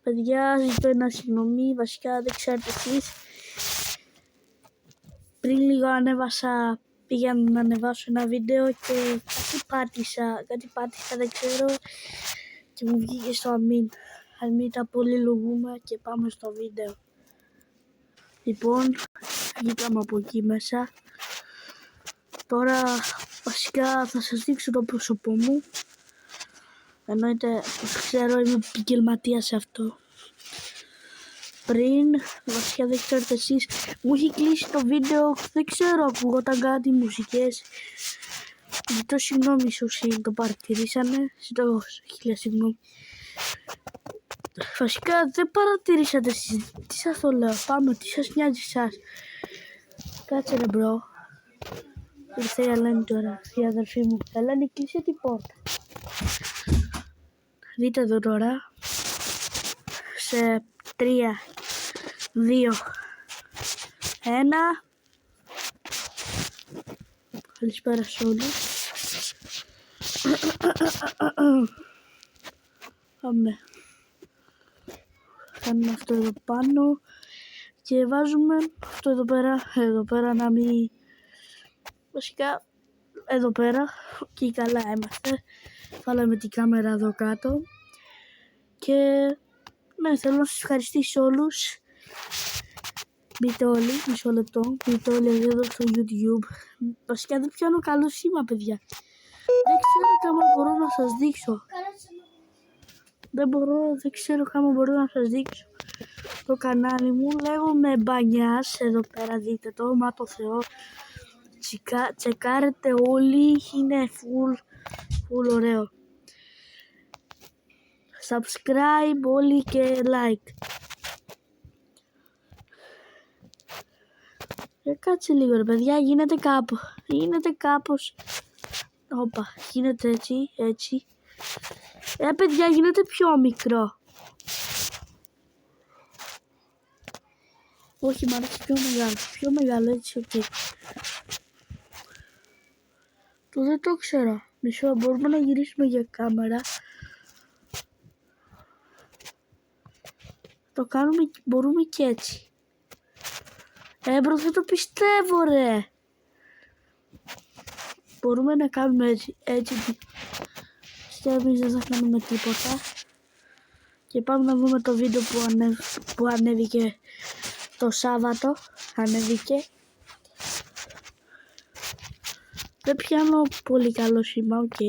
Παιδιά, ζητώ ένα συγγνώμη, βασικά δεν ξέρετε εσείς. Πριν λίγο πήγα να ανεβάσω ένα βίντεο και κάτι πάτησα, δεν ξέρω, και μου βγήκε στο admin. Αν τα πολύ λογούμε και πάμε στο βίντεο. Λοιπόν, βγήκαμε από εκεί μέσα. Τώρα βασικά θα σας δείξω το πρόσωπό μου. Εννοείται πως ξέρω, είμαι επαγγελματίας σε αυτό. Πριν, βασικά δεν ξέρετε εσείς, μου είχε κλείσει το βίντεο, δεν ξέρω, ακούγονταν κάτι μουσικές. Ζητώ συγγνώμη όσοι το παρατηρήσανε, ζητώ χίλια συγγνώμη. Βασικά δεν παρατηρήσατε εσείς, τι σας το λέω, πάμε, τι σας νοιάζει εσάς. Κάτσε ρε μπρο. Ήρθε η Ελένη τώρα, η αδερφή μου. Ελένη, κλείσε την πόρτα. Δείτε εδώ τώρα. Σε 3, 2, 1. Καλησπέρα σε όλους. Πάμε. Κάνουμε αυτό εδώ πάνω και βάζουμε αυτό εδώ πέρα να μην... Βασικά εδώ πέρα και καλά είμαστε. Βάλαμε την κάμερα εδώ κάτω και ναι, θέλω να σας ευχαριστήσω όλους. Μπείτε όλοι, μισό λεπτό, μπείτε όλοι εδώ στο YouTube. Βασικά δεν πιάνω καλό σήμα, παιδιά. Δεν ξέρω καν μπορώ να σας δείξω. Δεν ξέρω καν μπορώ να σας δείξω το κανάλι μου. Λέγομαι Μπανιάς, εδώ πέρα δείτε το, μα το Θεό. Τσεκάρετε όλοι, είναι full ωραίο. Subscribe όλοι και like. Κάτσε λίγο ρε παιδιά, γίνεται κάπως. Όπα, γίνεται έτσι. Παιδιά, γίνεται πιο μικρό. Όχι, μ' αρέσει πιο μεγάλο, έτσι, ok. Το δεν το ξέρω. Μισό, μπορούμε να γυρίσουμε για κάμερα. Το κάνουμε, μπορούμε και έτσι. Μπρο, δεν το πιστεύω ρε. Μπορούμε να κάνουμε έτσι. Και εμείς δεν θα κάνουμε τίποτα. Και πάμε να δούμε το βίντεο που ανέβηκε το Σάββατο. Δεν πιάνω πολύ καλό σήμα, ok.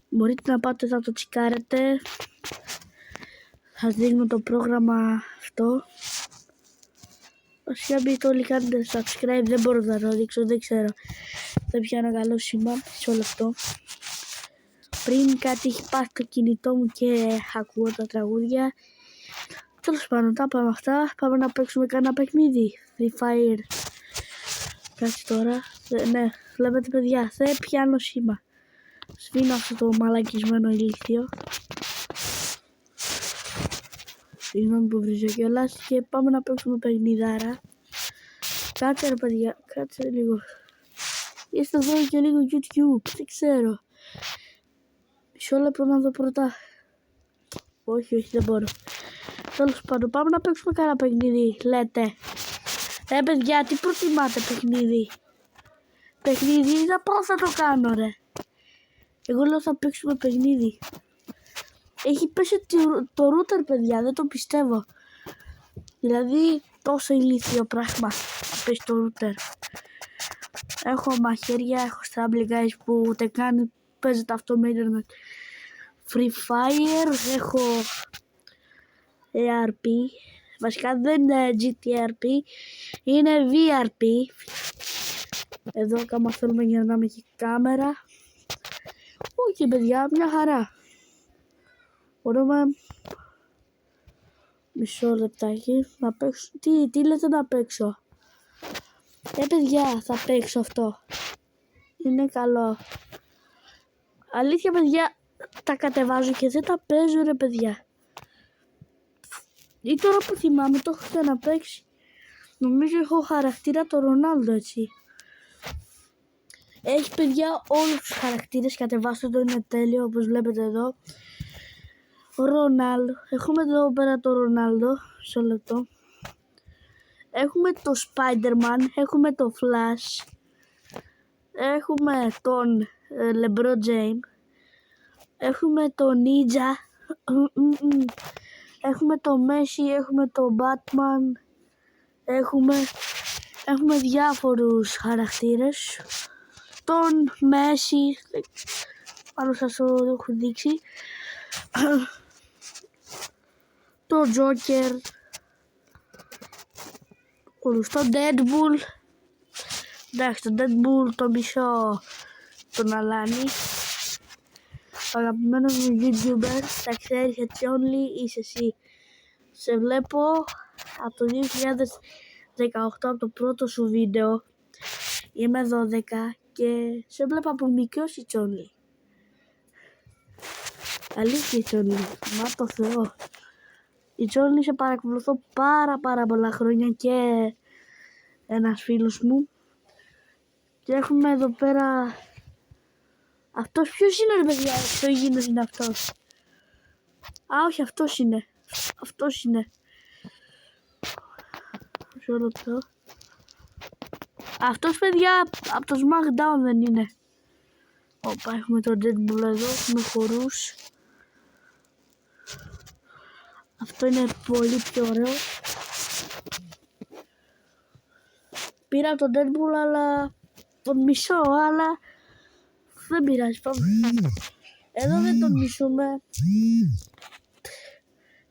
Μπορείτε να πάτε να το τσικάρετε. Σας δείχνω το πρόγραμμα αυτό. Βασικά μπείτε όλοι, κάνετε subscribe, δεν μπορώ να το δείξω, δεν ξέρω. Δεν πιάνω καλό σήμα, σε όλο αυτό. Πριν κάτι έχει πάθει το κινητό μου και ακούω τα τραγούδια. Τέλος πάντων, τα πάμε αυτά. Πάμε να παίξουμε κανένα παιχνίδι. Free Fire. Κάτσε τώρα. Ναι, βλέπετε παιδιά, δεν πιάνω σήμα. Σβήνω αυτό το μαλακισμένο ηλίθιο. Συγγνώμη που βρίζω κιόλας και πάμε να παίξουμε παιχνιδάρα. Κάτσε ρε παιδιά, κάτσε λίγο. Είστε εδώ και λίγο YouTube, δεν ξέρω. Μισό λεπτό να δω πρώτα. Όχι, δεν μπορώ. Τέλος πάντων, πάμε να παίξουμε κανένα παιχνίδι, λέτε. Παιδιά, τι προτιμάτε παιχνίδι? Παιχνίδι, πώς θα το κάνω ρε. Εγώ λέω θα παίξουμε παιχνίδι. Έχει πέσει το router παιδιά, δεν το πιστεύω. Δηλαδή τόσο ηλίθιο πράγμα να πέσει το router. Έχω μαχαίρια, έχω στράμπλι guys που ούτε καν παίζεται αυτό με internet. Free Fire, έχω ARP. Βασικά δεν είναι GTRP, είναι VRP. Εδώ κάμα θέλουμε γυρνάμε και κάμερα. Όχι παιδιά, μια χαρά. Μπορούμε... Μισό λεπτάκι να παίξω. Τι λέτε να παίξω? Παιδιά, θα παίξω αυτό. Είναι καλό. Αλήθεια παιδιά, τα κατεβάζω και δεν τα παίζω ρε παιδιά. Ή τώρα που θυμάμαι το έχω ξαναπαίξει. Νομίζω έχω χαρακτήρα το Ρονάλντο έτσι. Έχει παιδιά όλους τους χαρακτήρες, κατεβάστε το, είναι τέλειο όπως βλέπετε εδώ. Ο Ρονάλντο. Έχουμε εδώ πέρα το Ρονάλντο. Σε λεπτό. Έχουμε το Spider-Man. Έχουμε το Flash. Έχουμε τον LeBron James. Έχουμε το Ninja. Έχουμε το Messi. Έχουμε το Batman. Έχουμε διάφορους χαρακτήρες. Τον Messi. Πάνω σας το έχω δείξει. Το Joker. Το Deadpool. Εντάξει, το Deadpool το μισό τον αλάνι. Ο αγαπημένος μου YouTuber, θα ξέρεις έτσι όλοι είσαι εσύ. Σε βλέπω από το 2018, από το πρώτο σου βίντεο. Είμαι 12 και σε βλέπω από μικρός η Τσόνλι. Αλήθεια η Τσόνλι, μα το Θεό. Η Τσόνλι σε παρακολουθώ πάρα πολλά χρόνια και ένας φίλος μου. Και έχουμε εδώ πέρα... Αυτός ποιος είναι ρε παιδιά, εξωγήινος είναι αυτός. Α, όχι αυτός είναι. Αυτός είναι. Μισό λεπτό. Αυτός παιδιά από το SmackDown δεν είναι. Όπα, έχουμε το Deadpool εδώ, έχουμε χορούς. Αυτό είναι πολύ πιο ωραίο. Πήρα τον Deadpool αλλά τον μισώ, αλλά δεν πειράζει, πάμε. Εδώ δεν τον μισούμε.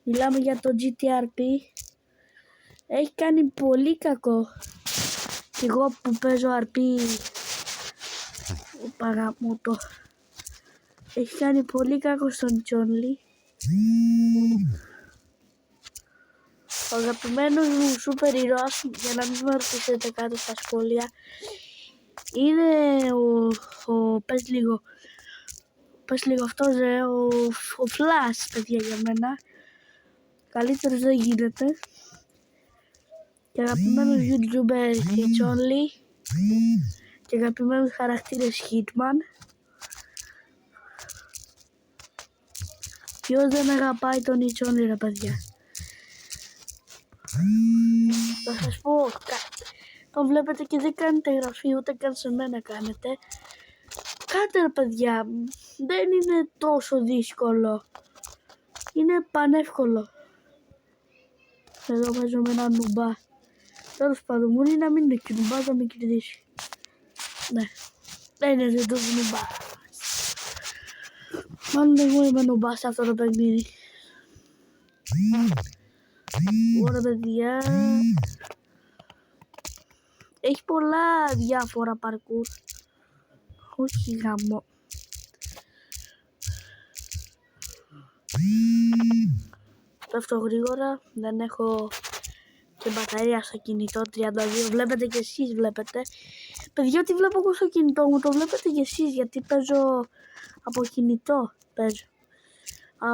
Μιλάμε για το GTRP. Έχει κάνει πολύ κακό. Και εγώ που παίζω RP, παραμούτο. Έχει κάνει πολύ κακό στον Τσόνλι. Ο αγαπημένος μου σούπερ ήρωας, για να μην με ρωτήσετε κάτω στα σχόλια, είναι πες λίγο αυτός, ο Flash, παιδιά, για μένα. Καλύτερος δεν γίνεται. Και αγαπημένος YouTuber Τσόνλι. Και αγαπημένους χαρακτήρες Hitman. Ποιος δεν αγαπάει τον Τσόνλι ρε παιδιά. Θα σας πω, τον βλέπετε και δεν κάνετε εγγραφή, ούτε καν σε μένα κάνετε. Κάντε ρε παιδιά, δεν είναι τόσο δύσκολο. Είναι πανεύκολο. Εδώ παίζω με ένα νουμπά. Τέλος πάντων, μου είναι να μην είναι και νουμπά, θα με κερδίσει. Ναι, δεν είναι το νουμπά. Μάλλον εγώ είμαι νουμπά σε αυτό το παιχνίδι. Ωραία παιδιά. Έχει πολλά διάφορα παρκούρ. Όχι γάμο. Πέφτω γρήγορα. Δεν έχω και μπαταρία στο κινητό 32. Βλέπετε και εσείς βλέπετε. Παιδιά, τι βλέπω εγώ στο κινητό μου, το βλέπετε και εσείς, γιατί παίζω από κινητό.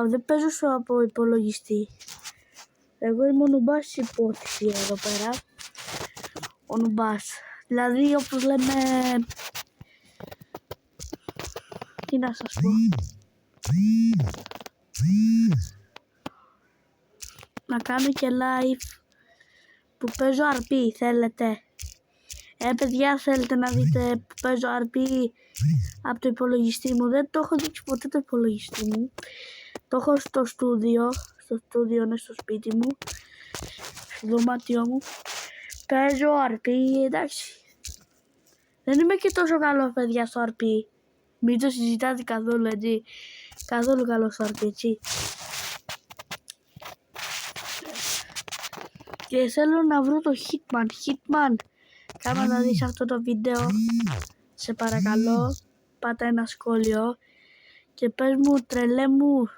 Δεν παίζω από υπολογιστή. Εγώ είμαι ο νουμπάς υπόθεση εδώ πέρα. Ο νουμπάς. Δηλαδή όπως λέμε... Τι να σας πω. Να κάνω και live που παίζω RP, θέλετε. Παιδιά, θέλετε να δείτε που παίζω RP από το υπολογιστή μου. Δεν το έχω δείξει ποτέ το υπολογιστή μου. Το έχω στο στούντιο. Στο στούντιο είναι στο σπίτι μου. Στο δωμάτιό μου. Παίζω RP, εντάξει. Δεν είμαι και τόσο καλό παιδιά στο RP. Μην το συζητάτε καθόλου έτσι. Καθόλου καλό στο RP έτσι. Και θέλω να βρω το Hitman. Κάμα να δεις αυτό το βίντεο. Σε παρακαλώ. Πάτα ένα σχόλιο. Και πες μου τρελέ μου.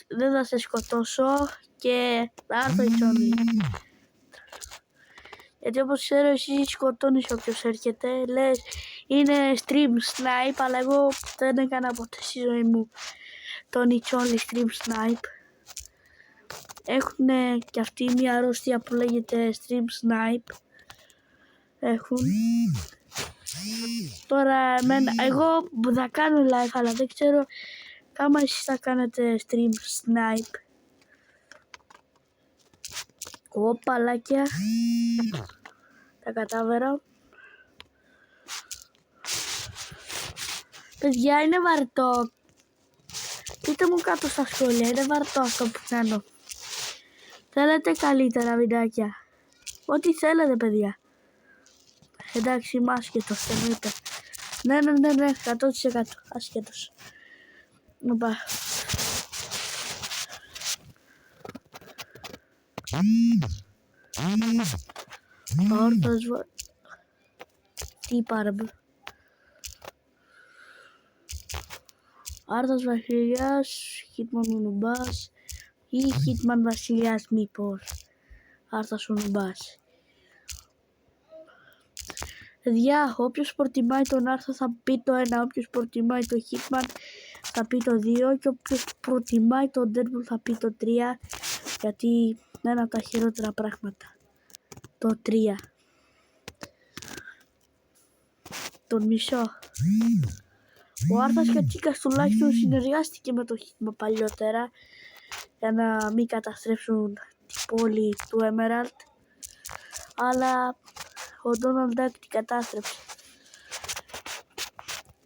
Δεν θα σε σκοτώσω. Και θα έρθω η Τσόνλι. Γιατί όπως ξέρω εσύ σκοτώνεις όποιος έρχεται. Λες είναι stream snipe. Αλλά εγώ δεν έκανα ποτέ στη ζωή μου τον Τσόνλι stream snipe. Έχουν και αυτοί μια αρρώστια που λέγεται stream snipe. Έχουν. Τώρα εγώ θα κάνω live αλλά δεν ξέρω Άμα εσείς θα κάνετε stream snipe. Παλάκια. Τα κατάβερα. Παιδιά, είναι βαρετό. Πείτε μου κάτω στα σχόλια, είναι βαρετό αυτό που κάνω. Θέλετε καλύτερα βιντεάκια? Ό,τι θέλετε, παιδιά. Εντάξει, είμαι άσχετος, εννοείται. Ναι, 100% άσχετος. Οπα. Όρθος τι πάραμε? Άρθος Βασιλιάς, Hitman Ουνουμπάς ή Hitman Βασιλιάς μήπως? Άρθος Ουνουμπάς. Παιδιά, όποιος προτιμάει τον Άρθρο θα πει το 1, όποιος προτιμάει το Hitman θα πει το 2 και όποιος προτιμάει τον Deadpool θα πει το 3, γιατί είναι ένα από τα χειρότερα πράγματα. Το 3. Τον μισό. Ο Άρθας και ο Τσίκας τουλάχιστον συνεργάστηκε με το Hitman παλιότερα για να μην καταστρέψουν την πόλη του Emerald, αλλά ο Donald Duck την κατάστρεψε.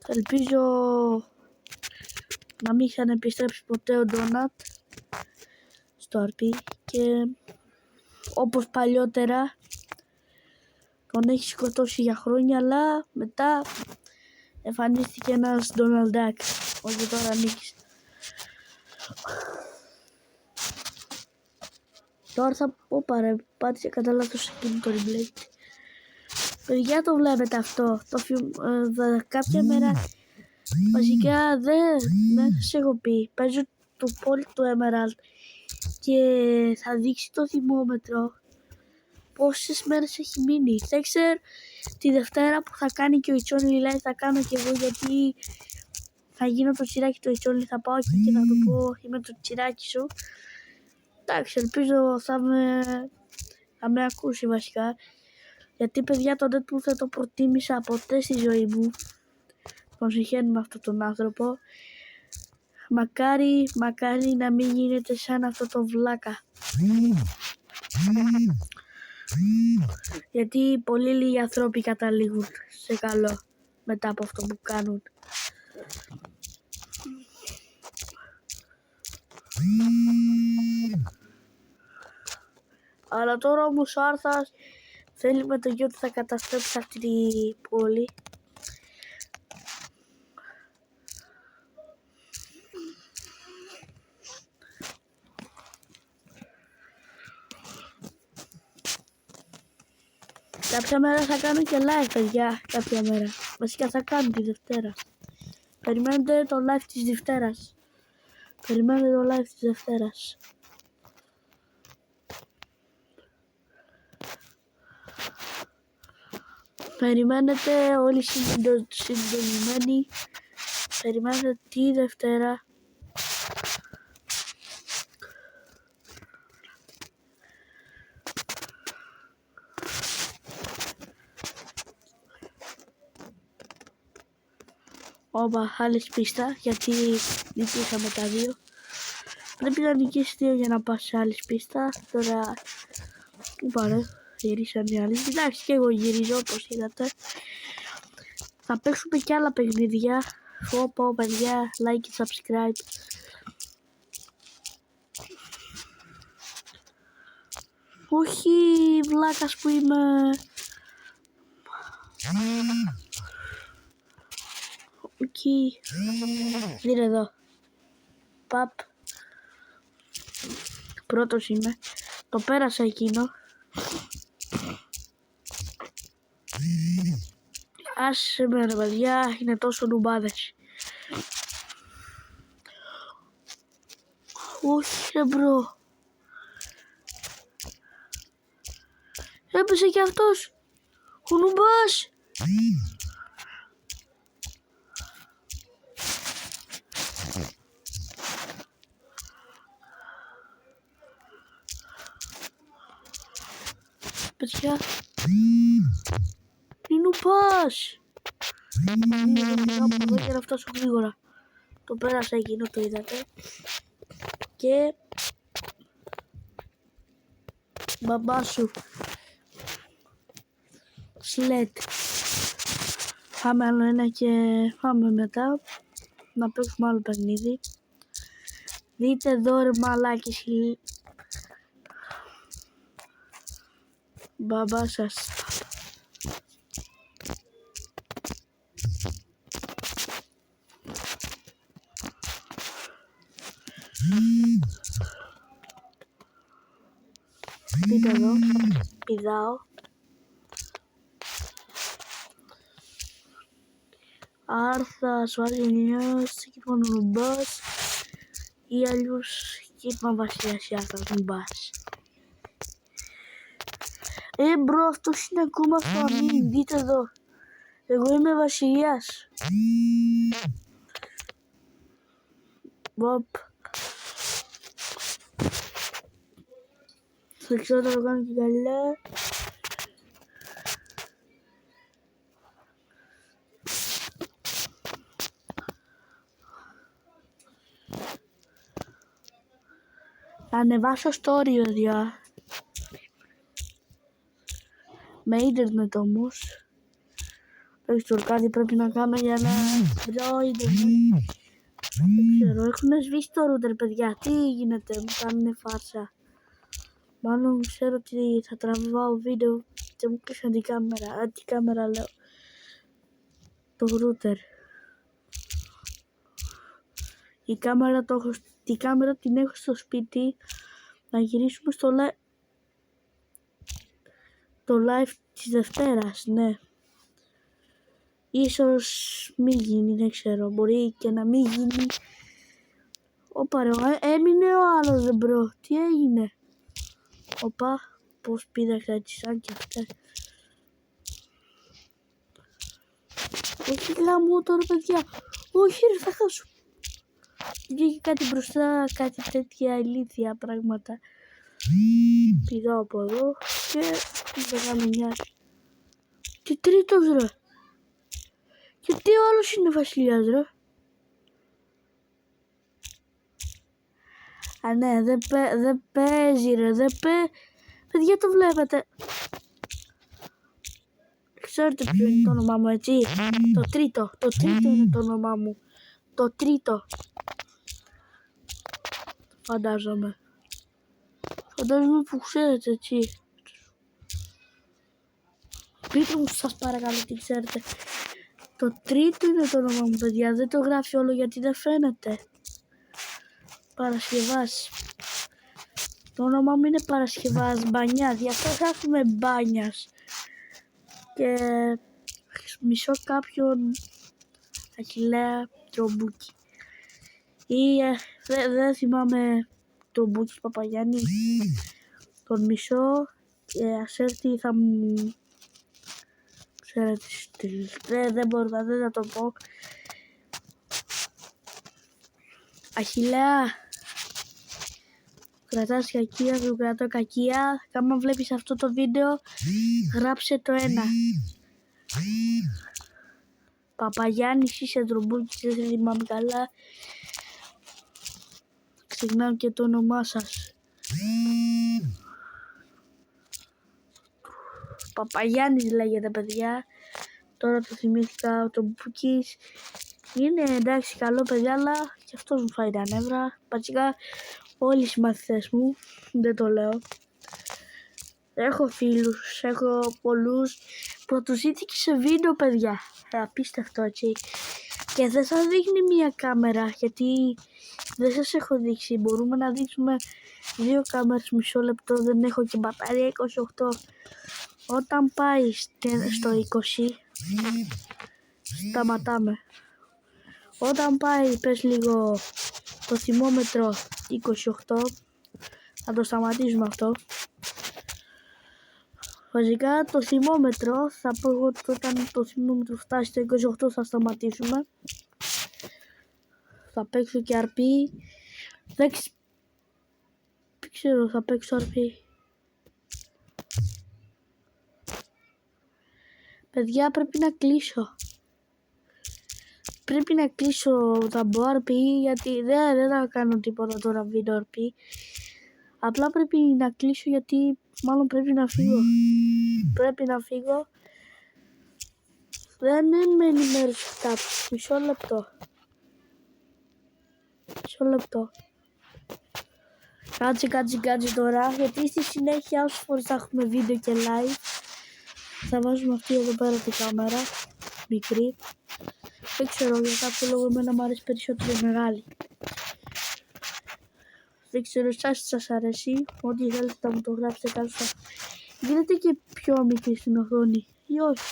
Ελπίζω να μην είχαν επιστρέψει ποτέ ο Donald στο RP και όπως παλιότερα τον έχει σκοτώσει για χρόνια, αλλά μετά εμφανίστηκε ένας Donald Duck, όσο τώρα ανήκει. Τώρα θα πω πάτησε κατά λάθος εκείνο το replay. Παιδιά, το βλέπετε αυτό, κάποια μέρα, βασικά δεν σας έχω πει, παίζω το πόλη του Emerald και θα δείξει το θυμόμετρο πόσες μέρες έχει μείνει. Δεν ξέρω, τη Δευτέρα που θα κάνει και ο Ιτσόνι live θα κάνω και εγώ, γιατί θα γίνω το τσιράκι του Ιτσόνι, θα πάω εκεί και θα του πω είμαι το τσιράκι σου. Εντάξει, ελπίζω θα με ακούσει βασικά, γιατί παιδιά το Deadpool δεν το προτίμησα ποτέ στη ζωή μου. Τον συγχαίρω με αυτόν τον άνθρωπο. Μακάρι να μην γίνεται σαν αυτό το βλάκα. Γιατί πολύ λίγοι άνθρωποι καταλήγουν σε καλό μετά από αυτό που κάνουν. Αλλά τώρα όμως ο Άρθας θέλει με το γιο του θα καταστρέψει αυτή την πόλη. Κάποια μέρα θα κάνω και live, παιδιά, κάποια μέρα. Βασικά θα κάνω τη Δευτέρα. Περιμένετε το live της Δευτέρας. Περιμένετε όλοι συντονισμένοι. Περιμένετε τη Δευτέρα. Άλλη πίστα, γιατί νικήσαμε τα δύο. Πρέπει να νικήσει 2 για να πας σε άλλη πίστα. Τώρα είπα γυρίσαν οι άλλοι. Εντάξει, και εγώ γυρίζω όπως είδατε. Θα παίξουμε και άλλα παιχνίδια. Πω παιδιά, like και subscribe. Όχι βλάκας που είμαι. Εκεί. Δείτε εδώ. Παπ. Πρώτος είμαι. Το πέρασα εκείνο. Άσε με ρε παιδιά, είναι τόσο νουμπάδες. Όχι ρε μπρο. Έπεσε και αυτός. Ο νουμπάς. Παιδιά. Τι νουμπάς. Δεν να φτάσω γρήγορα. Το πέρασα εκείνο, το είδατε. Και μπαμπά σου Σλέτ. Πάμε άλλο ένα και πάμε μετά να παίξουμε άλλο παιχνίδι. Δείτε εδώ ρε μαλάκες, μπαμπά σας. Δείτε εδώ, πηδάω. Άρθα, Σουαρζενιός, κύρμα νουμπάς ή αλλιώς κύρμα βασιλιασιάκας νουμπάς. Μπρο, αυτός είναι ακόμα στο αμήν, δείτε εδώ. Εγώ είμαι βασιλιάς. Μποπ. Δεν ξέρω να το κάνω και καλά. Θα ανεβάσω story, παιδιά. Με ίντερνετ όμως. Το ξέρω, κάτι πρέπει να κάνω για να βρω ίντερνετ. Δεν ξέρω, έχουν σβήσει το router, παιδιά. Τι γίνεται, μου κάνουνε φάρσα. Μάλλον ξέρω ότι θα τραβάω βίντεο και μου κλείσαν την κάμερα. Την κάμερα λέω. Το router. Τη κάμερα την έχω στο σπίτι. Να γυρίσουμε στο live. Το live της Δευτέρας, ναι. Ίσως μη γίνει, δεν ξέρω. Μπορεί και να μην γίνει. Όπα ρε, έμεινε ο άλλος ρε μπρο. Τι έγινε. Όπα, πώς πήδαξα έτσι σαν και αυτές. Όχι γάμο τώρα παιδιά. Όχι ρε, θα χάσω. Βγήκε κάτι μπροστά, κάτι τέτοια ηλίθια πράγματα. Πηδάω από εδώ και δεν θα με νοιάσει. Και τρίτος ρε. Και τι ο άλλος είναι βασιλιάς ρε. Α ναι, δεν παίζει ρε, παιδιά το βλέπετε. Ξέρετε ποιο είναι το όνομά μου, έτσι. Το τρίτο είναι το όνομά μου. Το τρίτο. Φαντάζομαι που ξέρετε, έτσι. Πείτε μου σας παρακαλώ τι ξέρετε. Το τρίτο είναι το όνομα μου, παιδιά. Δεν το γράφει όλο γιατί δεν φαίνεται. Παρασκευάς. Το όνομα μου είναι Παρασκευάς Μπανιάς. Γι' αυτό γράφουμε Μπάνιας. Και μισώ κάποιον Αχιλλέα Τρομπούκι. Ή δεν θυμάμαι Τρομπούκι Παπαγιάννη. Τον μισώ και ας έρθει θα μου... Ξέρετε, δεν μπορώ, δεν θα το πω. Αχιλλέα, κρατάς κακία, σου κρατώ κακία. Άμα βλέπεις αυτό το βίντεο, γράψε το ένα. Παπαγιάννης είσαι Τρομπούκης, δεν θυμάμαι καλά. Ξεχνάω και το όνομά σας. Παπαγιάννης λέγεται παιδιά. Τώρα το θυμήθηκα, ο Τρομπούκης. Είναι εντάξει καλό παιδιά, αλλά και αυτός μου φάει τα νεύρα. Πατσικά όλοι οι συμμαθητές μου, δεν το λέω. Έχω φίλους, έχω πολλούς. Πρωτοσύτηκε σε βίντεο παιδιά. Απίστευτο έτσι. Και δεν θα δείχνει μία κάμερα γιατί δεν σας έχω δείξει. Μπορούμε να δείξουμε δύο κάμερες μισό λεπτό. Δεν έχω και μπαταρία 28. Όταν πάει στο 20 σταματάμε. Όταν πάει πες λίγο το θυμόμετρο 28 θα το σταματήσουμε αυτό. Βασικά το θυμόμετρο θα πω εγώ ότι όταν το θυμόμετρο φτάσει στο 28 θα σταματήσουμε. Θα παίξω και RP. Δεν ξέρω, θα παίξω RP. Παιδιά πρέπει να κλείσω. πρέπει να κλείσω τα μπόρπι γιατί δεν θα κάνω τίποτα τώρα βίντεο. Απλά πρέπει να κλείσω γιατί μάλλον πρέπει να φύγω. Πρέπει να φύγω. Δεν με ενημέρωσε κάποιος. Μισό λεπτό. Κάτσε τώρα, γιατί στη συνέχεια όσες φορές θα έχουμε βίντεο και live θα βάζουμε αυτή εδώ πέρα την κάμερα, μικρή. Δεν ξέρω, για κάποιο λόγο εμένα μου αρέσει περισσότερο μεγάλη. Δεν ξέρω εσάς τι σας αρέσει, ό,τι θέλετε θα μου το γράψετε κάτω. Γίνεται και πιο μικρή στην οθόνη ή όχι?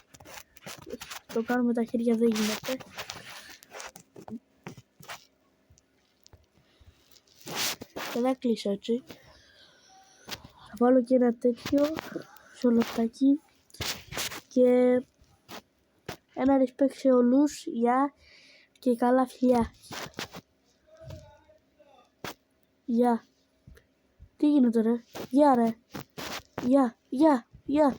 Το κάνω με τα χέρια, δεν γίνεται. Και θα κλείσω έτσι. Θα βάλω και ένα τέτοιο σολοπτάκι και ένα respect σε όλους. Γεια και καλά φιλιά. Γεια. Τι γίνεται ρε? Γεια ρε. Γεια.